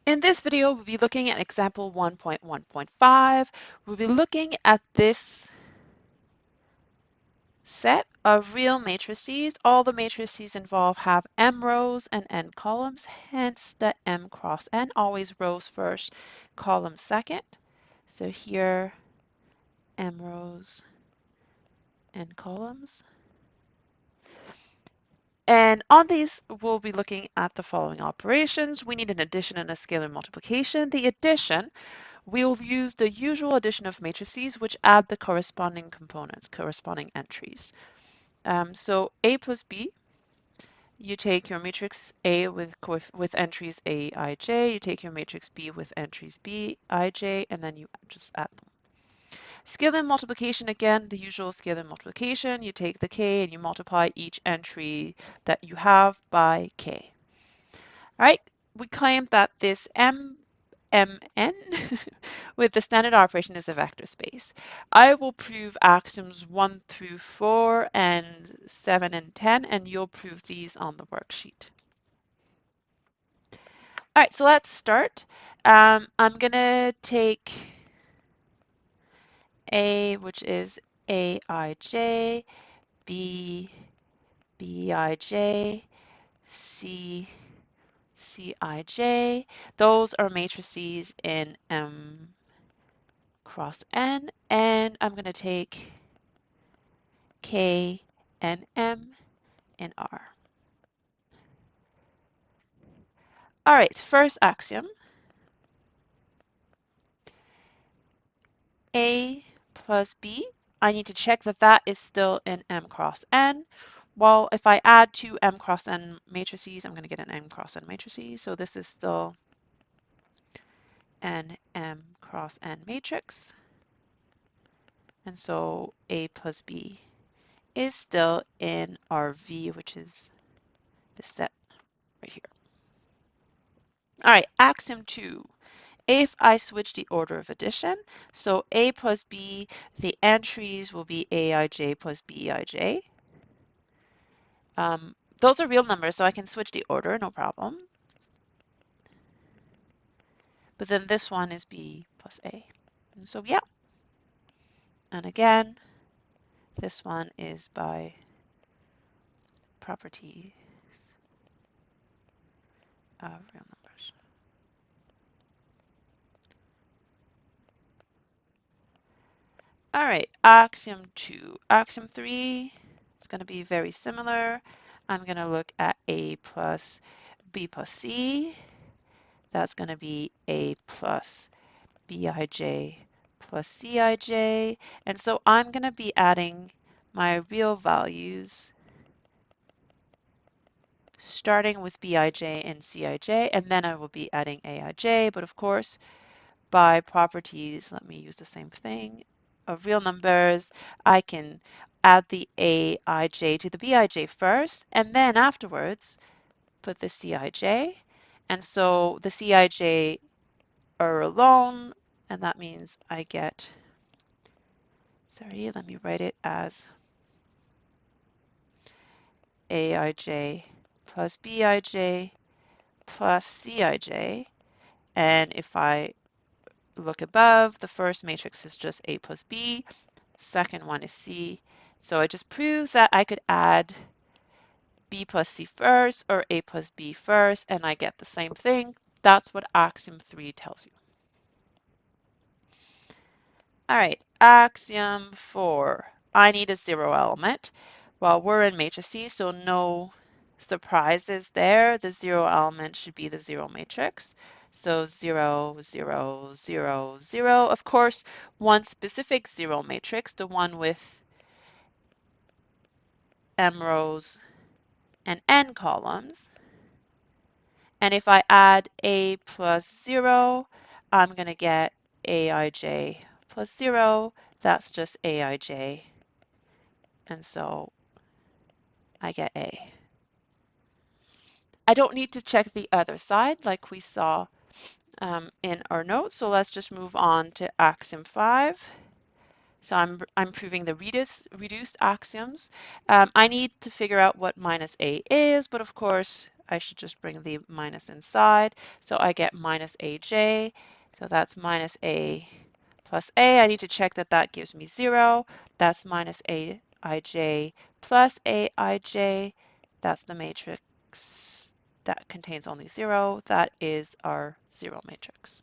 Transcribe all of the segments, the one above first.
In this video, we'll be looking at example 1.1.5. We'll be looking at this set of real matrices. All the matrices involved have m rows and n columns, hence the m cross n, always rows first, columns second. So here, m rows, n columns. And on these, we'll be looking at the following operations. We need an addition and a scalar multiplication. The addition, we'll use the usual addition of matrices, which add the corresponding components, corresponding entries. So A plus B, you take your matrix A with entries A, I, J, you take your matrix B with entries B, I, J, and then you just add them. Scalar multiplication, again, the usual scalar multiplication. You take the K and you multiply each entry that you have by K. All right, we claim that this MN with the standard operation is a vector space. I will prove axioms 1 through 4 and 7 and 10, and you'll prove these on the worksheet. All right, so let's start. I'm going to take A, which is Aij, B, Bij, C, Cij. Those are matrices in M cross N, and I'm going to take K and M in R. All right, first axiom. A plus B, I need to check that that is still in M cross N. Well, if I add two M cross N matrices, I'm going to get an M cross N matrices. So this is still an M cross N matrix. And so A plus B is still in RV, which is this set right here. All right, axiom 2. If I switch the order of addition, so A plus B, the entries will be Aij plus Bij. Those are real numbers, so I can switch the order, no problem. But then this one is B plus A. And so yeah. And again, this one is by property of real numbers. All right, axiom 2. Axiom 3 is going to be very similar. I'm going to look at A plus B plus C. That's going to be A plus Bij plus Cij. And so I'm going to be adding my real values starting with Bij and Cij, and then I will be adding Aij. But of course, by properties, let me use the same thing, of real numbers, I can add the Aij to the Bij first, and then afterwards put the Cij. And so the Cij are alone, and that means I get, sorry, let me write it as Aij plus Bij plus Cij. And if I look above, the first matrix is just A plus B, second one is C. So I just proved that I could add B plus C first or A plus B first, and I get the same thing. That's what axiom 3 tells you. All right, axiom 4. I need a zero element. Well, we're in matrices, so no surprises there. The zero element should be the zero matrix. So 0, 0, 0, 0. Of course, one specific zero matrix, the one with m rows and n columns. And if I add A plus 0, I'm going to get Aij plus 0. That's just Aij. And so I get A. I don't need to check the other side like we saw in our notes. So let's just move on to axiom 5. So I'm proving the reduced axioms. I need to figure out what minus A is, but of course I should just bring the minus inside. So I get minus AJ. So that's minus A plus A. I need to check that that gives me 0. That's minus AIJ plus AIJ. That's the matrix that contains only 0. That is our 0 matrix.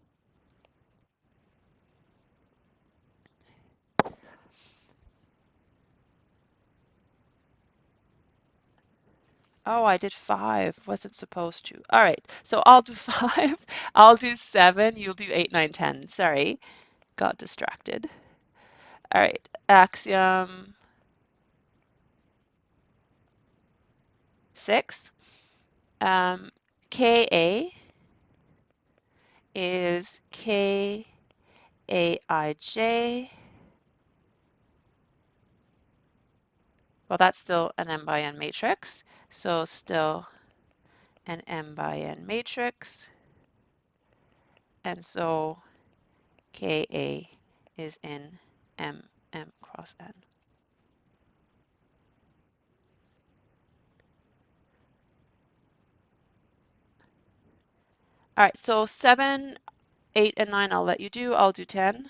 Oh, I did 5. Wasn't supposed to. All right, so I'll do 5. I'll do 7. You'll do 8, 9, 10. Sorry, got distracted. All right, axiom 6. KA is KAIJ. Well, that's still an m by n matrix. So still an m by n matrix. And so KA is in m cross n. All right, so 7, 8, and 9 I'll let you do. I'll do 10.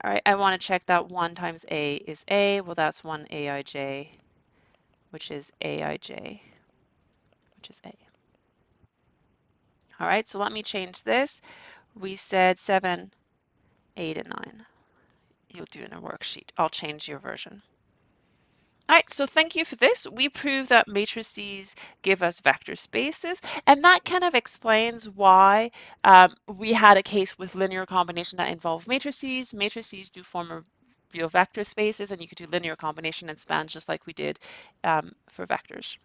All right, I want to check that 1 times A is A. Well, that's 1 AIJ, which is AIJ, which is A. All right, so let me change this. We said 7, 8, and 9. You'll do in a worksheet. I'll change your version. All right, so thank you for this. We proved that matrices give us vector spaces, and that kind of explains why we had a case with linear combination that involved matrices. Matrices do form a view of vector spaces, and you could do linear combination and spans just like we did for vectors.